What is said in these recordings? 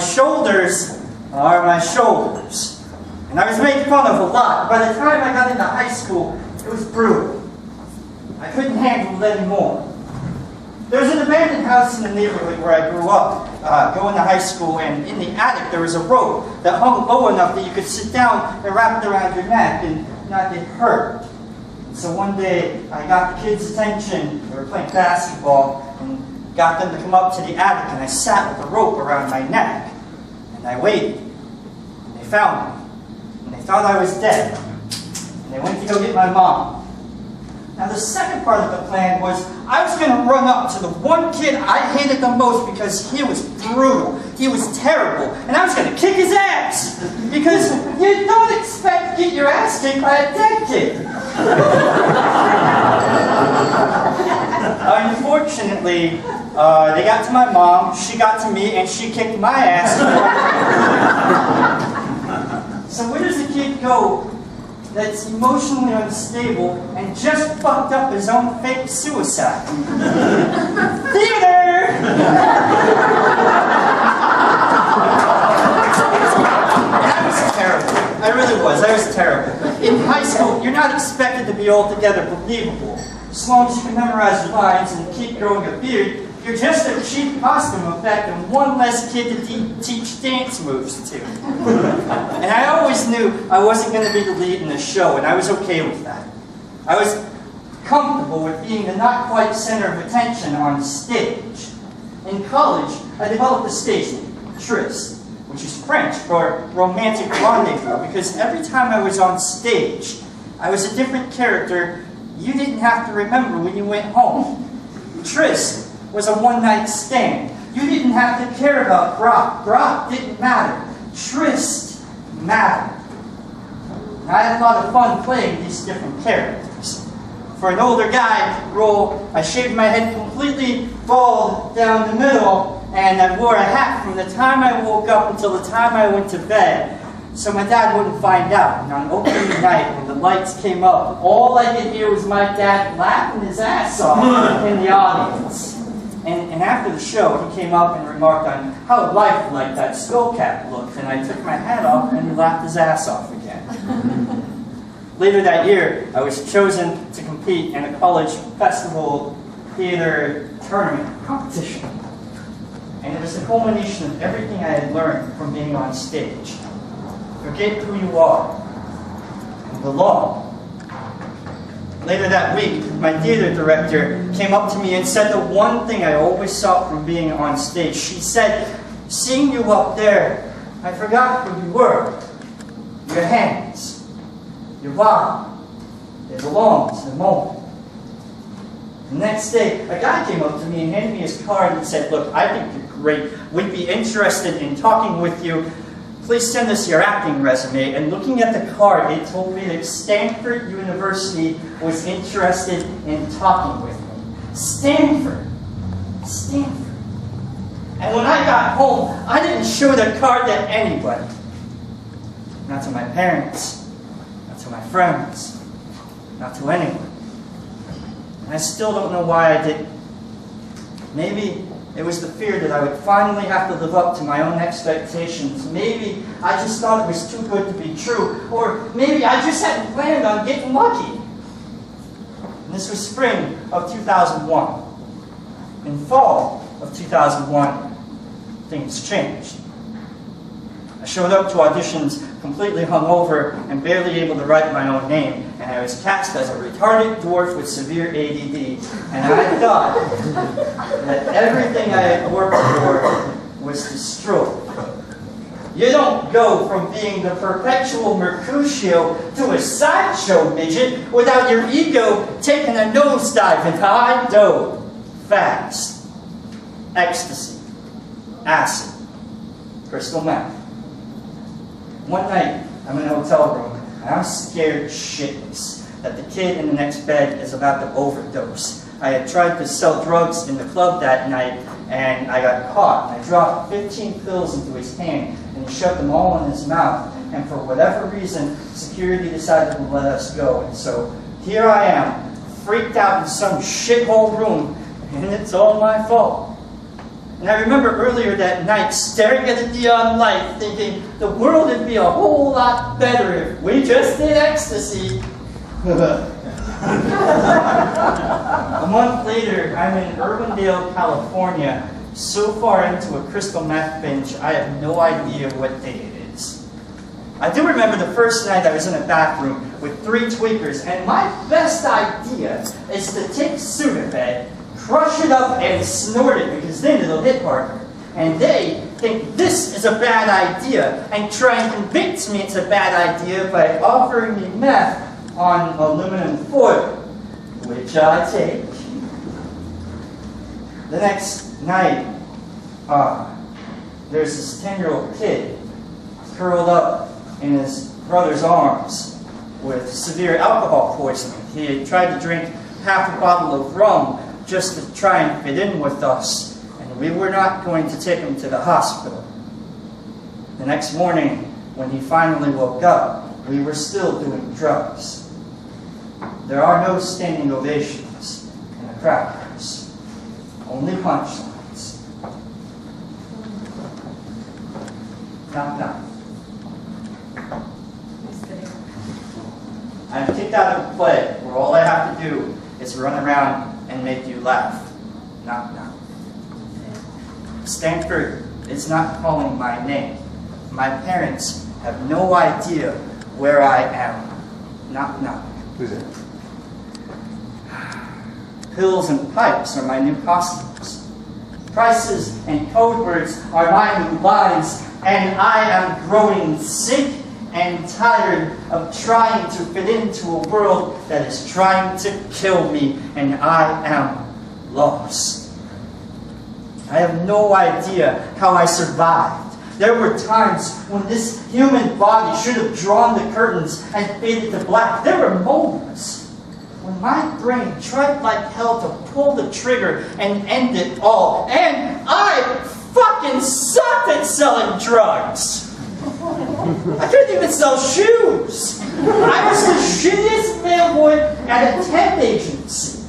shoulders are my shoulders. And I was made fun of a lot. By the time I got into high school, it was brutal. I couldn't handle it anymore. There was an abandoned house in the neighborhood where I grew up, going to high school, and in the attic there was a rope that hung low enough that you could sit down and wrap it around your neck and not get hurt. So one day I got the kids' attention. They were playing basketball, and got them to come up to the attic, and I sat with the rope around my neck. And I waited. And they found me. And they thought I was dead. And they went to go get my mom. Now the second part of the plan was I was going to run up to the one kid I hated the most because he was brutal. He was terrible. And I was going to kick his ass. Because you don't expect to get your ass kicked by a dead kid. Unfortunately, they got to my mom, she got to me, and she kicked my ass. So where does a kid go that's emotionally unstable and just fucked up his own fake suicide? Theater! I was terrible. I really was. I was terrible. In high school, you're not expected to be altogether believable. As long as you can memorize your lines and keep growing a beard, you're just a cheap costume effect and one less kid to teach dance moves to. And I always knew I wasn't going to be the lead in the show, and I was okay with that. I was comfortable with being the not-quite center of attention on stage. In college, I developed a stage name, Tris, which is French for romantic rendezvous, because every time I was on stage, I was a different character you didn't have to remember when you went home. Tris was a one-night stand. You didn't have to care about Brock. Brock didn't matter. Tris mattered. And I had a lot of fun playing these different characters. For an older guy role, I shaved my head completely bald down the middle, and I wore a hat from the time I woke up until the time I went to bed, so my dad wouldn't find out. And on opening night, when the lights came up, all I could hear was my dad laughing his ass off in the audience. And after the show, he came up and remarked on how lifelike that skull cap looked, and I took my hat off and he laughed his ass off again. Later that year, I was chosen to compete in a college festival theater tournament competition. And it was the culmination of everything I had learned from being on stage. Forget who you are and belong. Later that week, my theater director came up to me and said the one thing I always sought from being on stage. She said, "Seeing you up there, I forgot who you were. Your hands, your body, they belong to the moment." The next day, a guy came up to me and handed me his card and said, "Look, I think you're great. We'd be interested in talking with you. Please send us your acting resume." And looking at the card, it told me that Stanford University was interested in talking with me. Stanford. Stanford. And when I got home, I didn't show the card to anybody. Not to my parents. Not to my friends. Not to anyone. And I still don't know why I didn't. Maybe it was the fear that I would finally have to live up to my own expectations. Maybe I just thought it was too good to be true. Or maybe I just hadn't planned on getting lucky. And this was spring of 2001. In fall of 2001, things changed. I showed up to auditions completely hungover and barely able to write my own name, and I was cast as a retarded dwarf with severe ADD, and I thought that everything I had worked for was destroyed. You don't go from being the perpetual Mercutio to a sideshow midget without your ego taking a nosedive into high dough, fast, ecstasy, acid, crystal meth. One night, I'm in a hotel room, and I'm scared shitless that the kid in the next bed is about to overdose. I had tried to sell drugs in the club that night, and I got caught. I dropped 15 pills into his hand, and he shoved them all in his mouth. And for whatever reason, security decided to let us go. And so here I am, freaked out in some shithole room, and it's all my fault. And I remember earlier that night staring at the neon light thinking the world would be a whole lot better if we just did ecstasy. A month later, I'm in Urbandale, California, so far into a crystal meth binge, I have no idea what day it is. I do remember the first night I was in a bathroom with 3 tweakers, and my best idea is to take Sudafed, crush it up, and snort it, because then it'll hit harder. And they think this is a bad idea, and try and convince me it's a bad idea by offering me meth on aluminum foil, which I take. The next night, there's this 10-year-old kid curled up in his brother's arms with severe alcohol poisoning. He had tried to drink half a bottle of rum just to try and fit in with us, and we were not going to take him to the hospital. The next morning, when he finally woke up, we were still doing drugs. There are no standing ovations in the crowd house, only punchlines. Knock, knock. I'm kicked out of the play where all I have to do is run around and make you laugh. Knock, knock. Stanford is not calling my name. My parents have no idea where I am. Knock, knock. Who's that? Pills and pipes are my new costumes. Prices and code words are my new lines, and I am growing sick and tired of trying to fit into a world that is trying to kill me, and I am lost. I have no idea how I survived. There were times when this human body should have drawn the curtains and faded to black. There were moments when my brain tried like hell to pull the trigger and end it all. And I fucking sucked at selling drugs. I couldn't even sell shoes. I was the shittiest mailboy at a temp agency.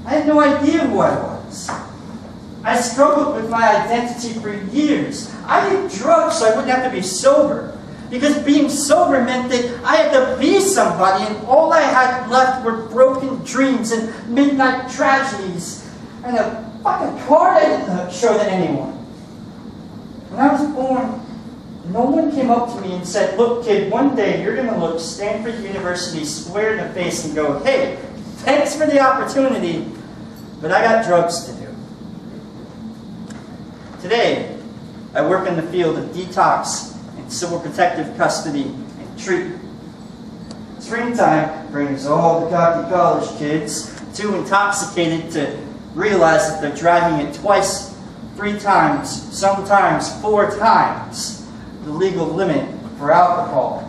I had no idea who I was. I struggled with my identity for years. I did drugs so I wouldn't have to be sober. Because being sober meant that I had to be somebody, and all I had left were broken dreams and midnight tragedies and a fucking card I didn't show to anyone. When I was born, no one came up to me and said, "Look, kid, one day you're going to look Stanford University square in the face and go, hey, thanks for the opportunity, but I got drugs to do." Today, I work in the field of detox, civil protective custody, and treatment. Springtime brings all the cocky college kids too intoxicated to realize that they're driving at twice, 3 times, sometimes 4 times the legal limit for alcohol.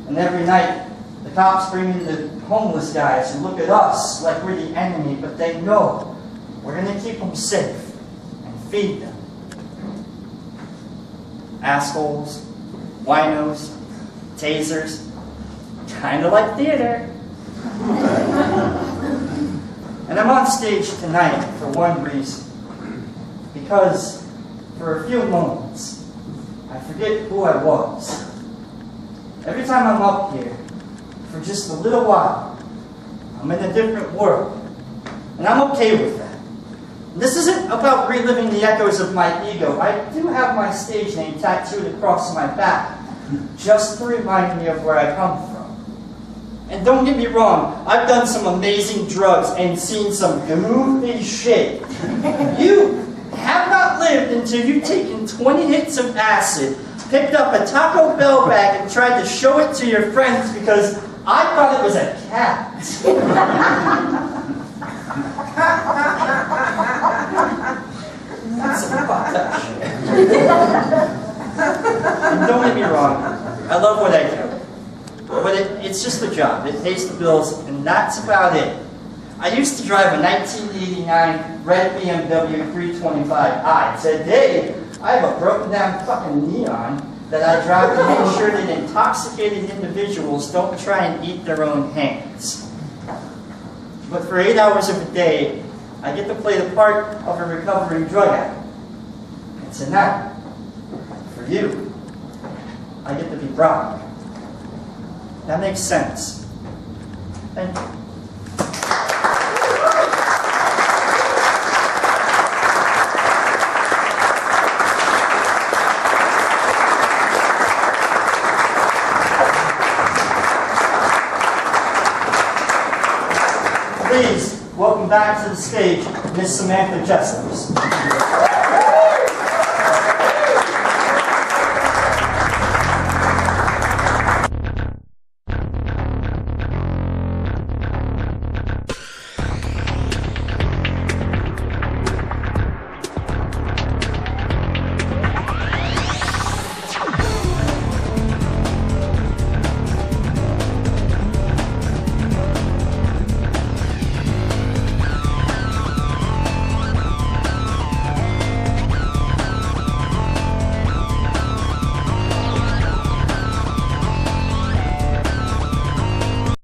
And every night, the cops bring in the homeless guys who look at us like we're the enemy, but they know we're going to keep them safe and feed them. Assholes, winos, tasers, kind of like theater. And I'm on stage tonight for one reason. Because for a few moments, I forget who I was. Every time I'm up here, for just a little while, I'm in a different world. And I'm okay with that. This isn't about reliving the echoes of my ego. I do have my stage name tattooed across my back, just to remind me of where I come from. And don't get me wrong, I've done some amazing drugs and seen some goofy shit. You have not lived until you've taken 20 hits of acid, picked up a Taco Bell bag, and tried to show it to your friends because I thought it was a cat. And don't get me wrong, I love what I do. But it's just a job. It pays the bills, and that's about it. I used to drive a 1989 red BMW 325i. Today, I have a broken down fucking Neon that I drive to make sure that intoxicated individuals don't try and eat their own hands. But for 8 hours of a day, I get to play the part of a recovering drug addict. And tonight, for you, I get to be Brock. That makes sense. Thank you. Please welcome back to the stage Miss Samantha Chestnut.